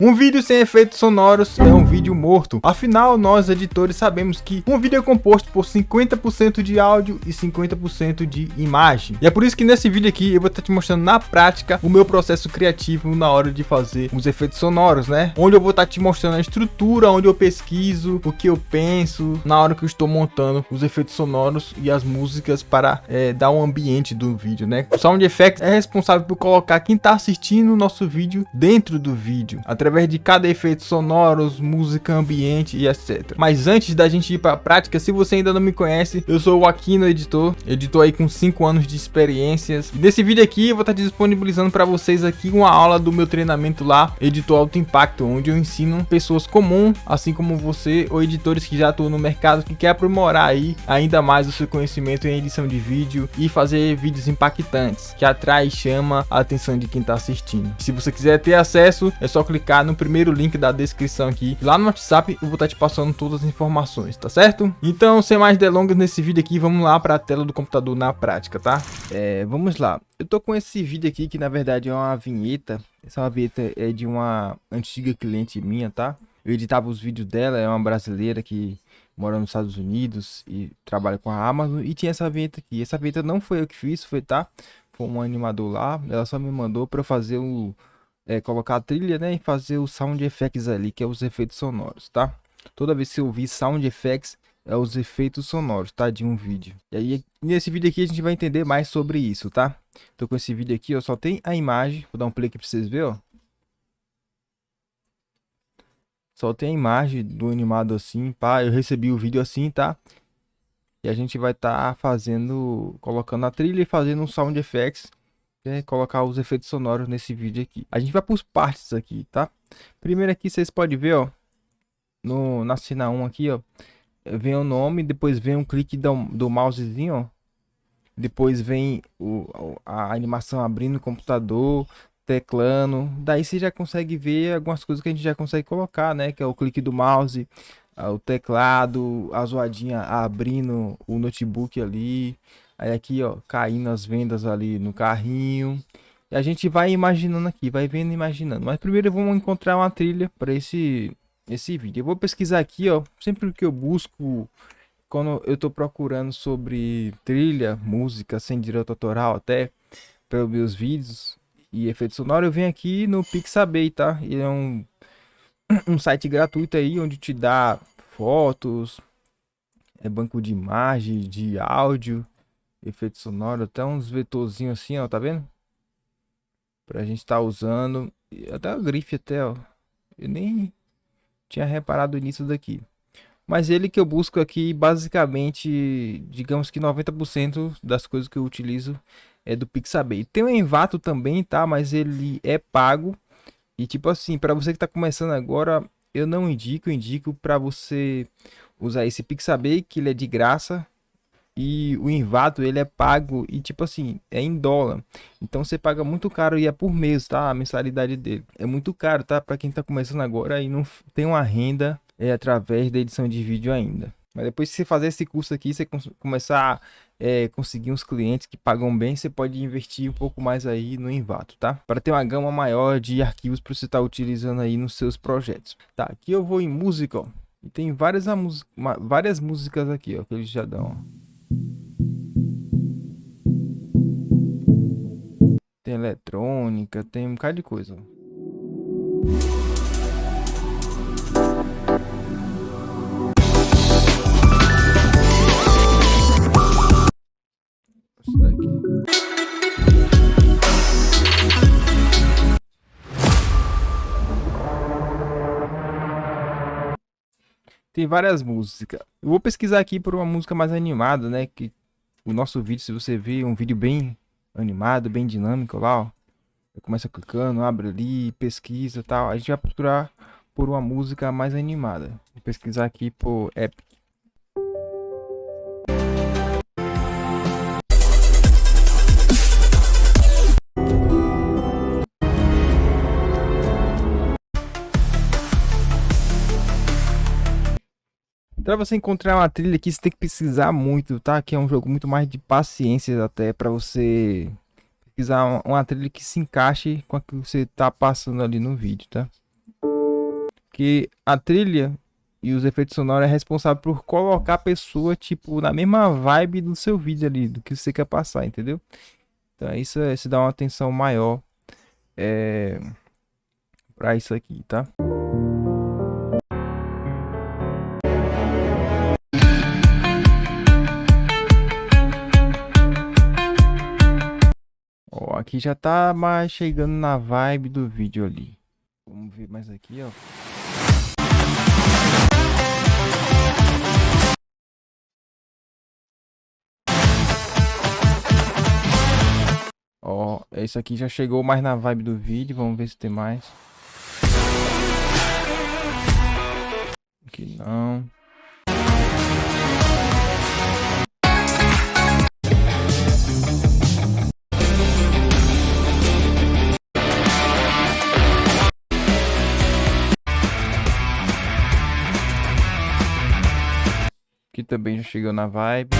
Um vídeo sem efeitos sonoros é um vídeo morto. Afinal, nós editores sabemos que um vídeo é composto por 50% de áudio e 50% de imagem. E é por isso que nesse vídeo aqui eu vou estar te mostrando na prática o meu processo criativo na hora de fazer os efeitos sonoros, né? Onde eu vou estar te mostrando a estrutura, onde eu pesquiso, o que eu penso na hora que eu estou montando os efeitos sonoros e as músicas para dar um ambiente do vídeo, né? O Sound Effects é responsável por colocar quem está assistindo o nosso vídeo dentro do vídeo, através de cada efeito sonoros, música, ambiente e etc. Mas antes da gente ir para a prática, se você ainda não me conhece, eu sou o Aquino editor aí com 5 anos de experiências. E nesse vídeo aqui eu vou estar disponibilizando para vocês aqui uma aula do meu treinamento lá, Editor Alto Impacto, onde eu ensino pessoas comuns, assim como você, ou editores que já atuam no mercado, que quer aprimorar aí ainda mais o seu conhecimento em edição de vídeo e fazer vídeos impactantes, que atrai e chama a atenção de quem está assistindo. Se você quiser ter acesso, é só clicar no primeiro link da descrição aqui. Lá no WhatsApp eu vou estar te passando todas as informações, tá certo? Então, sem mais delongas nesse vídeo aqui, vamos lá para a tela do computador na prática, tá? Vamos lá. Eu tô com esse vídeo aqui que na verdade é uma vinheta. Essa vinheta é de uma antiga cliente minha, tá? Eu editava os vídeos dela, é uma brasileira que mora nos Estados Unidos e trabalha com a Amazon, e tinha essa vinheta aqui. Essa vinheta não foi eu que fiz, foi um animador lá. Ela só me mandou para eu fazer colocar a trilha, né, e fazer os sound effects ali, que é os efeitos sonoros, tá? Toda vez que eu ouvir sound effects, é os efeitos sonoros, tá, de um vídeo. E aí, nesse vídeo aqui a gente vai entender mais sobre isso, tá? Tô com esse vídeo aqui, ó, só tem a imagem. Vou dar um play aqui pra vocês verem, ó. Só tem a imagem do animado assim, pá, eu recebi o vídeo assim, tá? E a gente vai estar colocando a trilha e fazendo um sound effects, colocar os efeitos sonoros nesse vídeo aqui. A gente vai por partes aqui, tá? Primeiro aqui vocês podem ver, ó, na cena 1 aqui, ó, vem o nome, depois vem um clique do mousezinho, ó. Depois vem a animação abrindo o computador, teclando. Daí você já consegue ver algumas coisas que a gente já consegue colocar, né? Que é o clique do mouse, o teclado, a zoadinha abrindo o notebook ali. Aí aqui, ó, caindo as vendas ali no carrinho. E a gente vai imaginando aqui, vai vendo e imaginando. Mas primeiro vamos encontrar uma trilha para esse vídeo. Eu vou pesquisar aqui, ó, sempre que eu busco, quando eu tô procurando sobre trilha, música, sem direito autoral até, para os meus vídeos e efeitos sonoros, eu venho aqui no Pixabay, tá? Ele é um site gratuito aí, onde te dá fotos, banco de imagem, de áudio, efeito sonoro, até uns vetorzinhos assim, ó, tá vendo? Pra gente estar usando, até o grife até, ó, eu nem tinha reparado nisso daqui. Mas ele que eu busco aqui, basicamente, digamos que 90% das coisas que eu utilizo é do Pixabay. Tem o Envato também, tá? Mas ele é pago. E tipo assim, para você que tá começando agora, eu não indico, eu indico para você usar esse Pixabay, que ele é de graça. E o Envato, ele é pago e tipo assim, é em dólar. Então você paga muito caro e é por mês, tá? A mensalidade dele é muito caro, tá? Para quem tá começando agora e não tem uma renda através da edição de vídeo ainda. Mas depois que você fazer esse curso aqui, você começar a conseguir uns clientes que pagam bem, você pode investir um pouco mais aí no Envato, tá? Para ter uma gama maior de arquivos para você estar utilizando aí nos seus projetos. Tá, aqui eu vou em música, ó. E tem várias músicas aqui, ó, que eles já dão, ó. Tem eletrônica, tem um bocado de coisa. Isso daqui. Tem várias músicas. Eu vou pesquisar aqui por uma música mais animada, né? Que o nosso vídeo, se você ver um vídeo bem animado, bem dinâmico lá, ó, começa clicando, abre ali, pesquisa e tal. A gente vai procurar por uma música mais animada. Vou pesquisar aqui por Epic. Para você encontrar uma trilha aqui, você tem que pesquisar muito, tá? Que é um jogo muito mais de paciência até para você pesquisar uma trilha que se encaixe com a que você tá passando ali no vídeo, tá? Porque a trilha e os efeitos sonoros é responsável por colocar a pessoa, tipo, na mesma vibe do seu vídeo ali, do que você quer passar, entendeu? Então isso é se dá uma atenção maior pra isso aqui, tá? Ó, aqui já tá mais chegando na vibe do vídeo ali. Vamos ver mais aqui, ó. Ó, esse aqui já chegou mais na vibe do vídeo. Vamos ver se tem mais. Aqui não. Aqui também já chegou na vibe.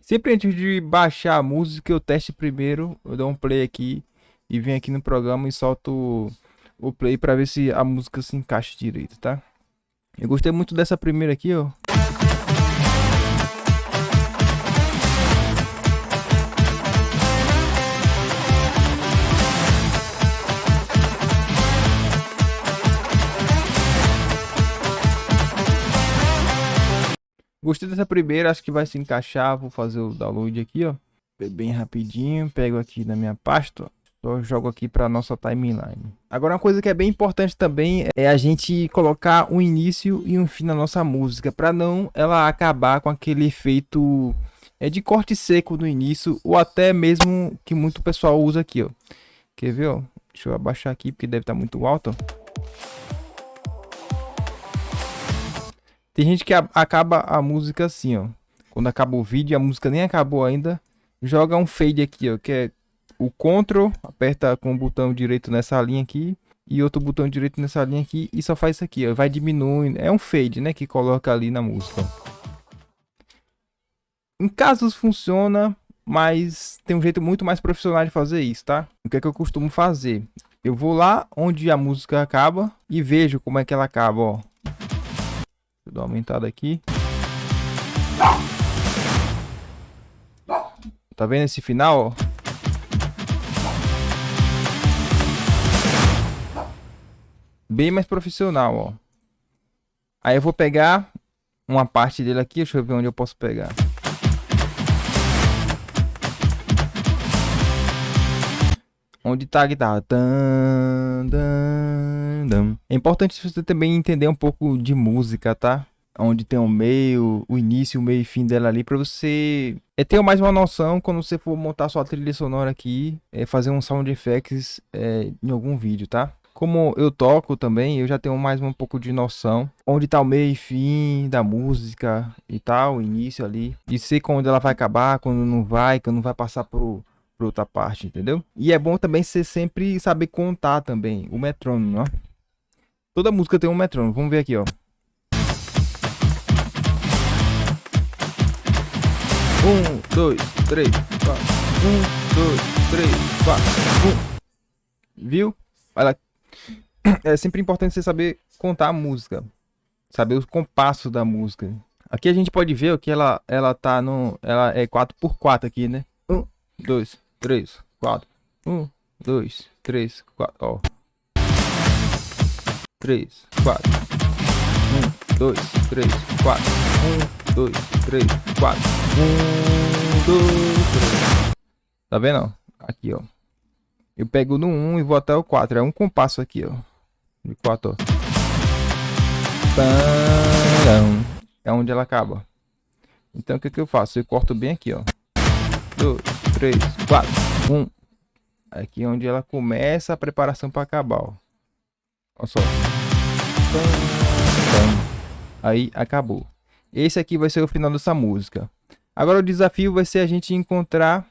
Sempre antes de baixar a música, eu teste primeiro. Eu dou um play aqui e venho aqui no programa e solto o play para ver se a música se encaixa direito, tá? Eu gostei muito dessa primeira aqui, ó. Gostei dessa primeira, acho que vai se encaixar. Vou fazer o download aqui, ó. Bem rapidinho. Pego aqui na minha pasta, ó. Só jogo aqui para nossa timeline. Agora uma coisa que é bem importante também é a gente colocar um início e um fim na nossa música, para não ela acabar com aquele efeito de corte seco no início, ou até mesmo que muito pessoal usa aqui, ó. Quer ver, ó? Deixa eu abaixar aqui porque deve estar muito alto, ó. Tem gente que acaba a música assim, ó. Quando acaba o vídeo, a música nem acabou ainda. Joga um fade aqui, ó. Que é o Ctrl, aperta com o botão direito nessa linha aqui. E outro botão direito nessa linha aqui. E só faz isso aqui, ó. Vai diminuindo. É um fade, né? Que coloca ali na música, ó. Em casos funciona, mas tem um jeito muito mais profissional de fazer isso, tá? O que é que eu costumo fazer? Eu vou lá onde a música acaba e vejo como é que ela acaba, ó. Vou dar uma aumentada aqui. Tá vendo esse final, ó? Bem mais profissional, ó. Aí eu vou pegar uma parte dele aqui. Deixa eu ver onde eu posso pegar. Onde tá a guitarra? É importante você também entender um pouco de música, tá? Onde tem o meio, o início, o meio e fim dela ali, pra você ter mais uma noção quando você for montar sua trilha sonora aqui, fazer um sound effects em algum vídeo, tá? Como eu toco também, eu já tenho mais um pouco de noção onde tá o meio e fim da música e tal, o início ali, e sei quando ela vai acabar, quando não vai passar pra outra parte, entendeu? E é bom também você sempre saber contar também o metrônomo, ó. Toda música tem um metrônomo. Vamos ver aqui, ó. 1, 2, 3, 4. 1, 2, 3, 4. Viu? Olha, é sempre importante você saber contar a música, saber o compasso da música. Aqui a gente pode ver ó, que ela tá no, ela é 4x4 aqui, né? 1, 2, 3, 4. 1, 2, 3, 4. Ó. 3, 4. 1, 2, 3, 4. 1, 2, 3, 4. 1, 2, 3. Tá vendo? Ó? Aqui, ó. Eu pego no 1 e vou até o 4. É um compasso aqui, ó. De 4, ó. É onde ela acaba. Então o que eu faço? Eu corto bem aqui, ó. 2, 3, 4. 1. Aqui é onde ela começa a preparação para acabar, ó. Olha só. Aí acabou. Esse aqui vai ser o final dessa música. Agora o desafio vai ser a gente encontrar...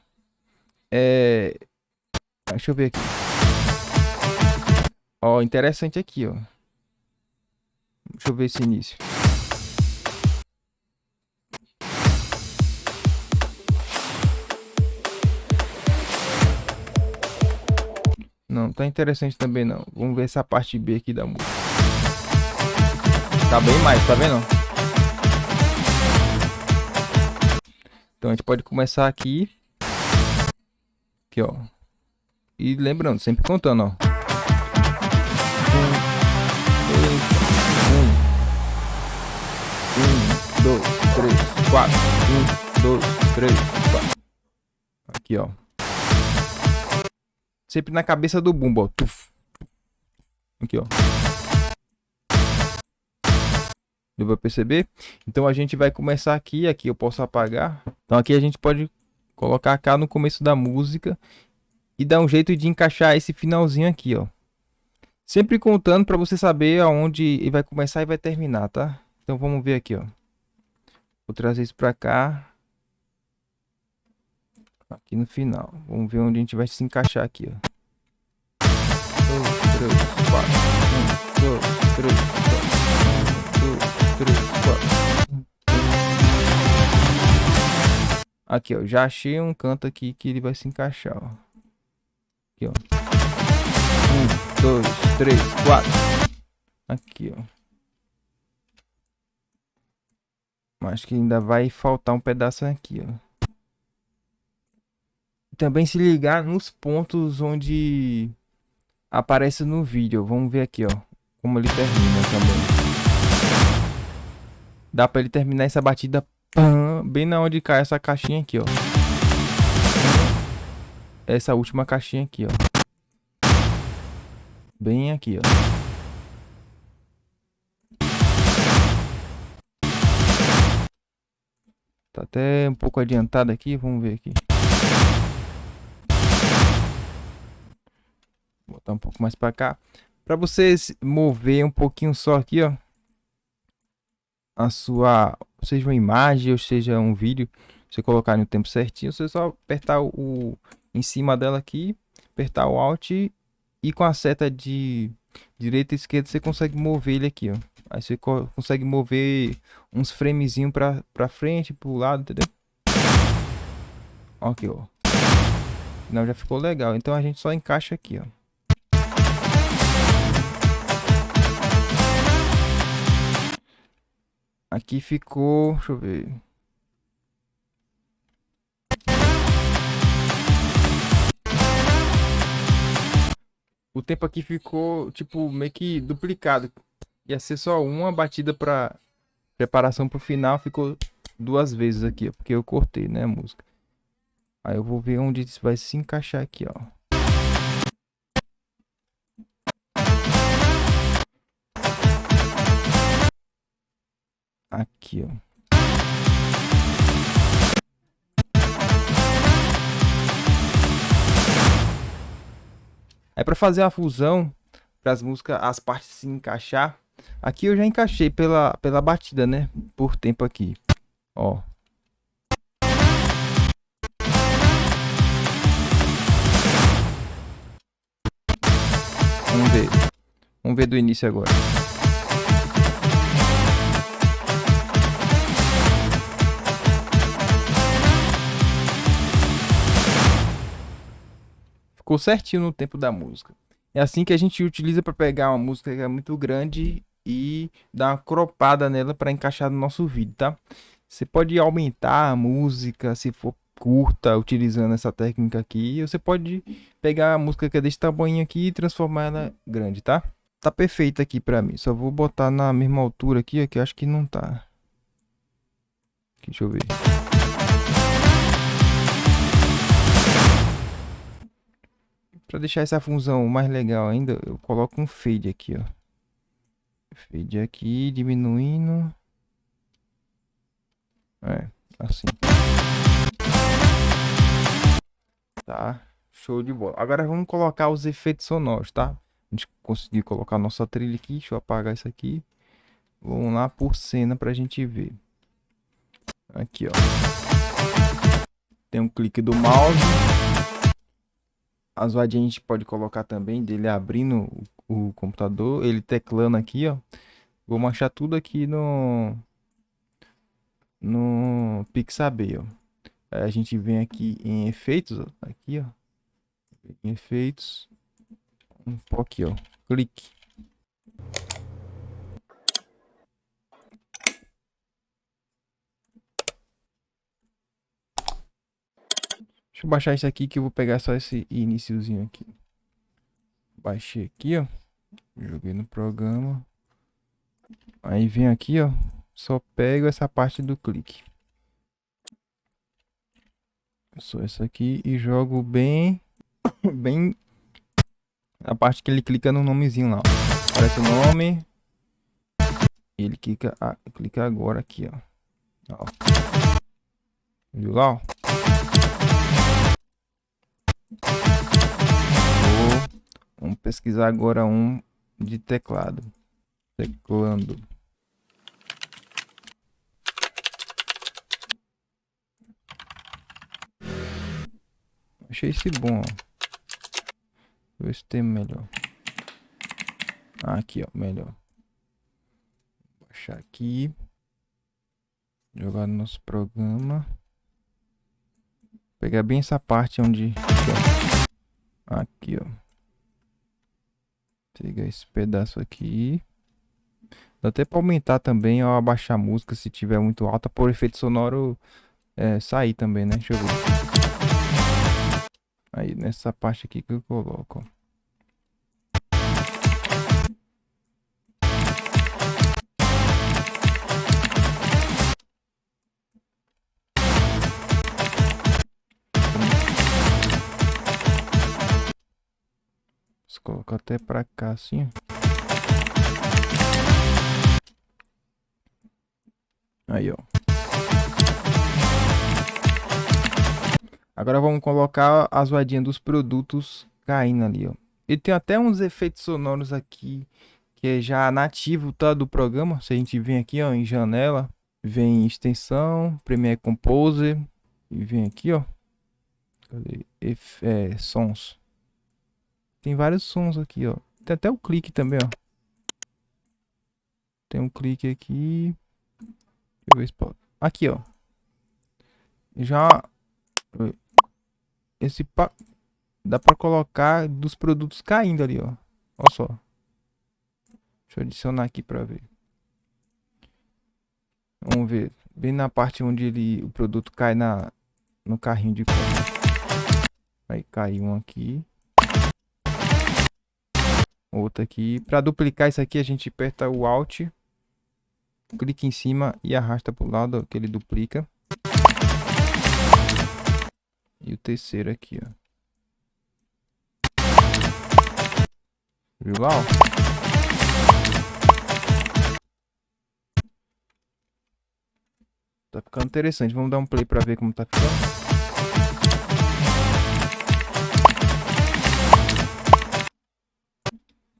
Deixa eu ver aqui. Ó, interessante aqui, ó. Deixa eu ver esse início. Não, tá interessante também não. Vamos ver essa parte B aqui da música. Tá bem mais, tá vendo? Então a gente pode começar aqui. Aqui, ó. E lembrando, sempre contando, ó. 1, 2, 3, 4. 1, 2, 3, 4. Aqui, ó. Sempre na cabeça do bumbo, ó. Tuf. Aqui, ó. Deu pra perceber? Então a gente vai começar aqui. Aqui eu posso apagar. Então aqui a gente pode colocar cá no começo da música. E dar um jeito de encaixar esse finalzinho aqui, ó. Sempre contando para você saber aonde ele vai começar e vai terminar, tá? Então vamos ver aqui, ó. Vou trazer isso para cá. Aqui no final. Vamos ver onde a gente vai se encaixar aqui, ó. 2, 3, 4. 1, 2, 3, 4. 1, 2, 3, 4. Aqui, ó. Já achei um canto aqui que ele vai se encaixar, ó. Aqui, ó. 1, 2, 3, 4. Aqui, ó. Acho que ainda vai faltar um pedaço aqui, ó. Também se ligar nos pontos onde aparece no vídeo. Vamos ver aqui, ó. Como ele termina também. Dá pra ele terminar essa batida bem na onde cai essa caixinha aqui, ó. Essa última caixinha aqui, ó. Bem aqui, ó. Tá até um pouco adiantado aqui. Vamos ver aqui. Vou botar um pouco mais pra cá. Pra vocês mover um pouquinho só aqui, ó. A sua... Seja uma imagem ou seja um vídeo. Você colocar no tempo certinho. Você só apertar o... Em cima dela aqui. Apertar o Alt. E com a seta de direita e esquerda você consegue mover ele aqui, ó. Aí você consegue mover uns framezinhos pra frente, pro lado, entendeu? Ó aqui, ó. Não, já ficou legal. Então a gente só encaixa aqui, ó. Aqui ficou... Deixa eu ver. O tempo aqui ficou, tipo, meio que duplicado. Ia ser só uma batida para preparação pro final. Ficou 2 vezes aqui, ó, porque eu cortei, né, a música. Aí eu vou ver onde isso vai se encaixar aqui, ó. Aqui, ó. Aí para fazer a fusão, para as músicas, as partes se encaixar, aqui eu já encaixei pela batida, né? Por tempo aqui, ó. Vamos ver do início agora. Ficou certinho no tempo da música. É assim que a gente utiliza para pegar uma música que é muito grande e dar uma cropada nela para encaixar no nosso vídeo, tá? Você pode aumentar a música se for curta, utilizando essa técnica aqui. Você pode pegar a música que é desse tamanho aqui e transformar ela grande, tá? Tá perfeita aqui para mim. Só vou botar na mesma altura aqui, que eu acho que não tá. Aqui, deixa eu ver. Para deixar essa função mais legal ainda, eu coloco um fade aqui, ó. Fade aqui, diminuindo. É, assim. Tá, show de bola. Agora vamos colocar os efeitos sonoros, tá? A gente conseguir colocar nossa trilha aqui. Deixa eu apagar isso aqui. Vamos lá por cena pra gente ver. Aqui, ó. Tem um clique do mouse. A zoadinha a gente pode colocar também dele abrindo o computador, ele teclando aqui, ó. Vou manchar tudo aqui no Pixabay, ó. Aí a gente vem aqui em efeitos, ó. Aqui, ó. Em efeitos. Um pouco aqui, ó. Clique. Deixa eu baixar isso aqui que eu vou pegar só esse iniciozinho aqui. Baixei aqui, ó. Joguei no programa. Aí vem aqui, ó. Só pego essa parte do clique. Só essa aqui e jogo bem bem a parte que ele clica no nomezinho lá, ó. Aparece o nome. E ele clica agora aqui, ó. Viu lá, ó? Vamos pesquisar agora um de teclado. Teclando. Achei esse bom, ó. Vou ver se tem melhor. Aqui, ó, melhor. Vou baixar aqui. Jogar no nosso programa. Pegar bem essa parte onde... Aqui, ó. Pegar esse pedaço aqui. Dá até pra aumentar também ou abaixar a música se tiver muito alta. Por efeito sonoro sair também, né? Deixa eu ver. Aí, nessa parte aqui que eu coloco, ó. Vou colocar até pra cá assim. Aí, ó. Agora vamos colocar a zoadinha dos produtos caindo ali, ó. E tem até uns efeitos sonoros aqui que é já nativo, tá, do programa. Se a gente vem aqui, ó, em janela, vem em extensão, Premiere Composer e vem aqui, ó. Cadê? Sons. Tem vários sons aqui, ó. Tem até o clique também, ó. Tem um clique aqui. Deixa eu ver se pode. Aqui, ó. Já dá pra colocar dos produtos caindo ali, ó. Olha só. Deixa eu adicionar aqui pra ver. Vamos ver. Bem na parte onde o produto cai no carrinho de compra. Aí cai um aqui. Outro aqui. Pra duplicar isso aqui, a gente aperta o Alt. Clica em cima e arrasta pro lado, ó, que ele duplica. E o terceiro aqui, ó. Viu lá, ó? Tá ficando interessante. Vamos dar um play pra ver como tá ficando.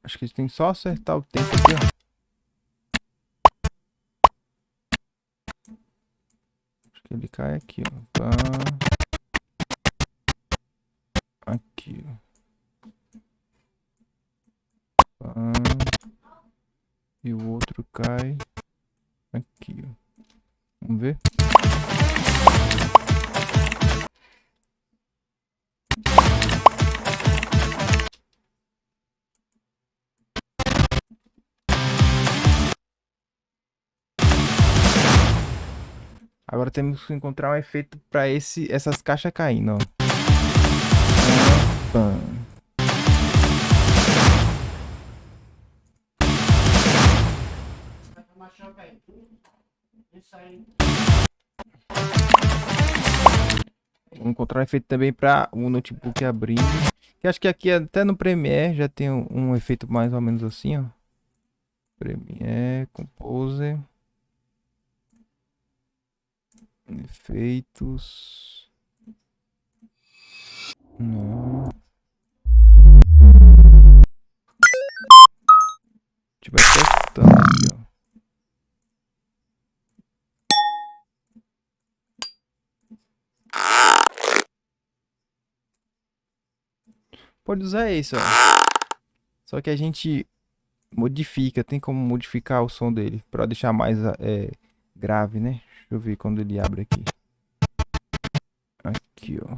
Acho que tem só acertar o tempo aqui, ó. Acho que ele cai aqui, ó. Tá. Aqui, ó. Tá. E o outro cai aqui, ó. Vamos ver. Agora temos que encontrar um efeito para essas caixas caindo, ó. Pam. Vou encontrar um efeito também para o notebook abrindo. Que acho que aqui até no Premiere já tem um efeito mais ou menos assim, ó. Premiere, Composer. Efeitos. Não. gente vai testando aqui, ó. Pode usar isso, ó. Só que a gente modifica, tem como modificar o som dele para deixar mais grave, né? Deixa eu ver quando ele abre aqui. Aqui, ó.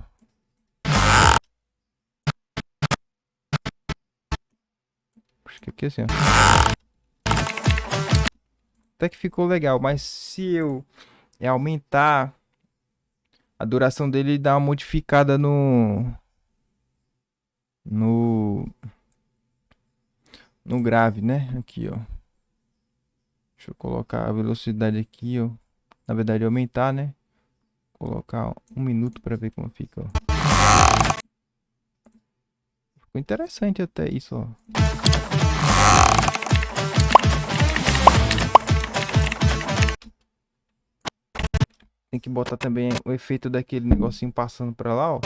Acho que aqui é assim, ó. Até que ficou legal, mas se eu aumentar a duração dele, dá uma modificada no grave, né? Aqui, ó. Deixa eu colocar a velocidade aqui, ó. Na verdade, aumentar, né? Colocar 1 minuto para ver como fica, ó. Ficou interessante até isso, ó. Tem que botar também o efeito daquele negocinho passando pra lá, ó.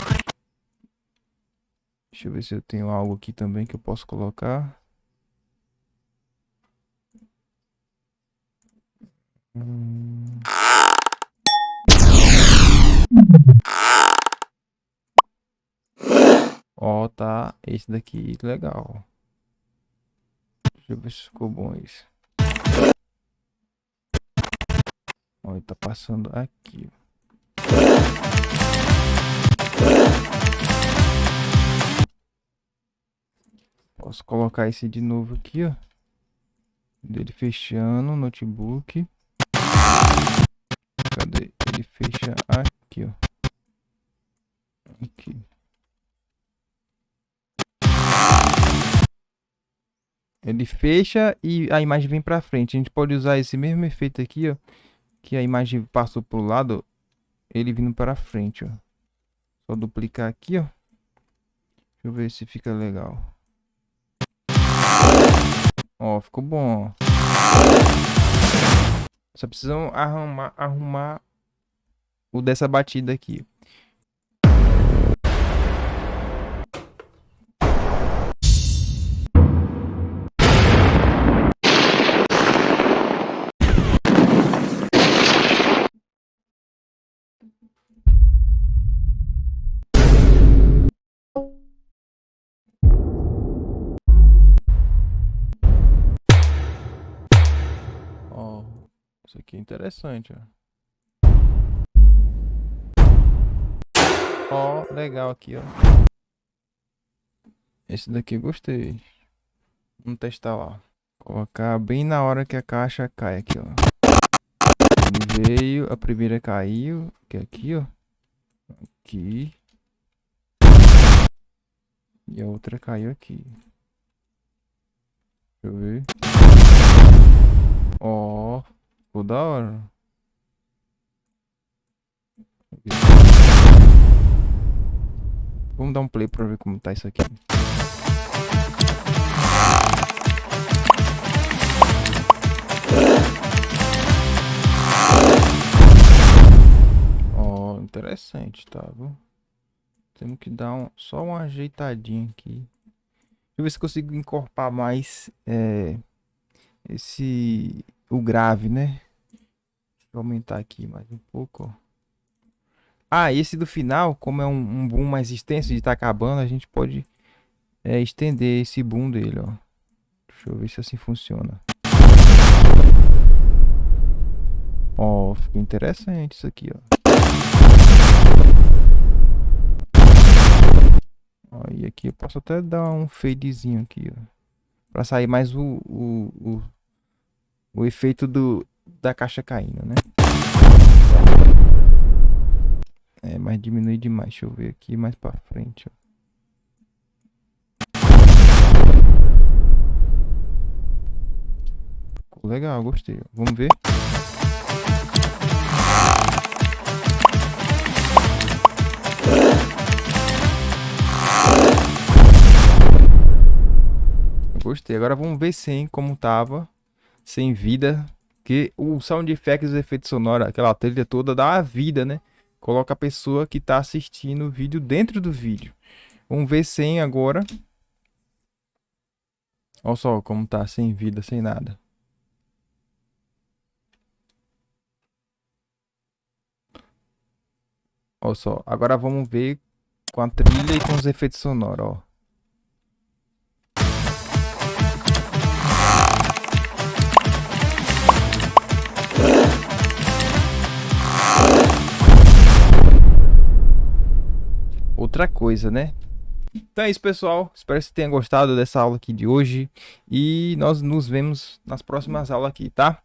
Deixa eu ver se eu tenho algo aqui também que eu posso colocar. Ó, tá. Esse daqui, legal. Deixa eu ver se ficou bom isso. Ó, ele tá passando aqui, ó. Posso colocar esse de novo aqui, ó. Dele fechando o notebook. Cadê? Ele fecha aqui, ó. Aqui. Ele fecha e a imagem vem pra frente. A gente pode usar esse mesmo efeito aqui, ó. Que a imagem passou pro lado, ele vindo para frente, ó. Só duplicar aqui, ó. Deixa eu ver se fica legal. Ó, ficou bom, ó. Só precisam arrumar o dessa batida aqui. Ó, isso aqui é interessante, ó. Ó, legal aqui, ó. Esse daqui eu gostei. Vamos testar lá. Colocar bem na hora que a caixa cai aqui, ó. Ele veio, a primeira caiu, que é aqui, ó. Aqui. E a outra caiu aqui. Deixa eu ver. Ó, ficou da hora. Vamos dar um play pra ver como tá isso aqui. Ó, interessante, tá, viu? Temos que dar só uma ajeitadinha aqui. Deixa eu ver se consigo encorpar mais o grave, né? Deixa eu aumentar aqui mais um pouco, ó. Ah, esse do final, como é um boom mais extenso de tá acabando, a gente pode estender esse boom dele, ó. Deixa eu ver se assim funciona. Ó, ficou interessante isso aqui, ó. Ó, e aqui eu posso até dar um fadezinho aqui, ó. Pra sair mais o efeito da caixa caindo, né? É, mas diminui demais. Deixa eu ver aqui mais pra frente, ó. Ficou legal, gostei, ó. Vamos ver. Gostei. Agora vamos ver sem como tava. Sem vida. Que o sound effects, os efeitos sonoros, aquela trilha toda dá uma vida, né? Coloca a pessoa que tá assistindo o vídeo dentro do vídeo. Vamos ver sem agora. Olha só como tá sem vida, sem nada. Olha só, agora vamos ver com a trilha e com os efeitos sonoros, ó. Outra coisa, né? Então é isso, pessoal. Espero que você tenha gostado dessa aula aqui de hoje. E nós nos vemos nas próximas aulas aqui, tá?